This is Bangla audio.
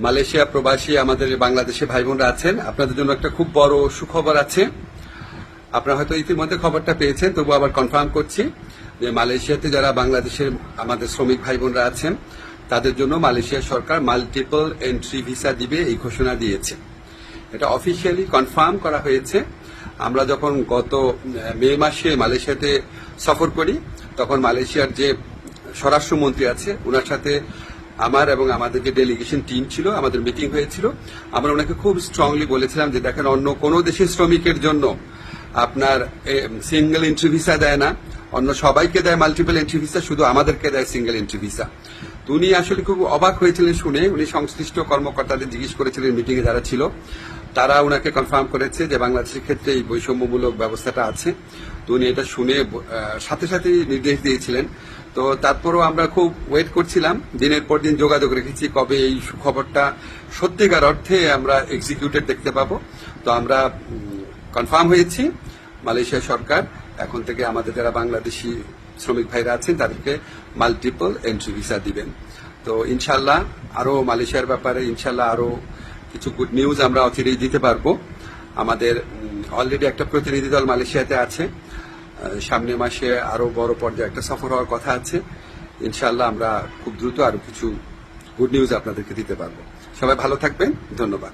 মালয়েশিয়া প্রবাসী আমাদের বাংলাদেশে ভাই বোনরা আছেন, আপনাদের জন্য একটা খুব বড় সুখবর আছে। আপনারা হয়তো ইতিমধ্যে খবরটা পেয়েছেন, তবু আবার কনফার্ম করছি যে মালয়েশিয়াতে যারা বাংলাদেশের আমাদের শ্রমিক ভাই বোনরা আছেন তাদের জন্য মালয়েশিয়া সরকার মাল্টিপল এন্ট্রি ভিসা দিবে এই ঘোষণা দিয়েছে। এটা অফিসিয়ালি কনফার্ম করা হয়েছে। আমরা যখন গত মে মাসে মালয়েশিয়াতে সফর করি তখন মালয়েশিয়ার যে স্বরাষ্ট্রমন্ত্রী আছে ওনার সাথে আমার এবং আমাদের যে ডেলিগেশন টিম ছিল আমাদের মিটিং হয়েছিল। আমরা ওনাকে খুব স্ট্রংলি বলেছিলাম যে দেখেন, অন্য কোনো দেশের শ্রমিকের জন্য আপনার সিঙ্গেল এন্ট্রি ভিসা দেয় না, অন্য সবাইকে দেয় মাল্টিপল এন্ট্রি ভিসা, শুধু আমাদেরকে দেয় সিঙ্গেল এন্ট্রি ভিসা। তো উনি আসলে খুব অবাক হয়েছিলেন শুনে। উনি সংশ্লিষ্ট কর্মকর্তাদের জিজ্ঞেস করেছিলেন, মিটিং এ যারা ছিল তারা ওনাকে কনফার্ম করেছে যে বাংলাদেশের ক্ষেত্রে এই বৈষম্যমূলক ব্যবস্থাটা আছে। তো উনি এটা শুনে সাথে সাথে নির্দেশ দিয়েছিলেন। তো তারপরও আমরা খুব ওয়েট করছিলাম, দিনের পর দিন যোগাযোগ রেখেছি কবে এই সুখবরটা সত্যিকার অর্থে আমরা এক্সিকিউটেড দেখতে পাবো। তো আমরা কনফার্ম হয়েছি মালয়েশিয়া সরকার এখন থেকে আমাদের যারা বাংলাদেশি শ্রমিক ভাইরা আছেন তাদেরকে মাল্টিপল এন্ট্রি ভিসা দিবেন। তো ইনশাল্লাহ আরো মালয়েশিয়ার ব্যাপারে ইনশাল্লাহ আরো কিছু গুড নিউজ আমরা অচিরেই দিতে পারবো। আমাদের অলরেডি একটা প্রতিনিধি দল মালয়েশিয়াতে আছে, সামনের মাসে আরো বড় পর্যায়ে একটা সফর হওয়ার কথা আছে। ইনশাল্লাহ আমরা খুব দ্রুত আরো কিছু গুড নিউজ আপনাদেরকে দিতে পারবো। সবাই ভালো থাকবেন, ধন্যবাদ।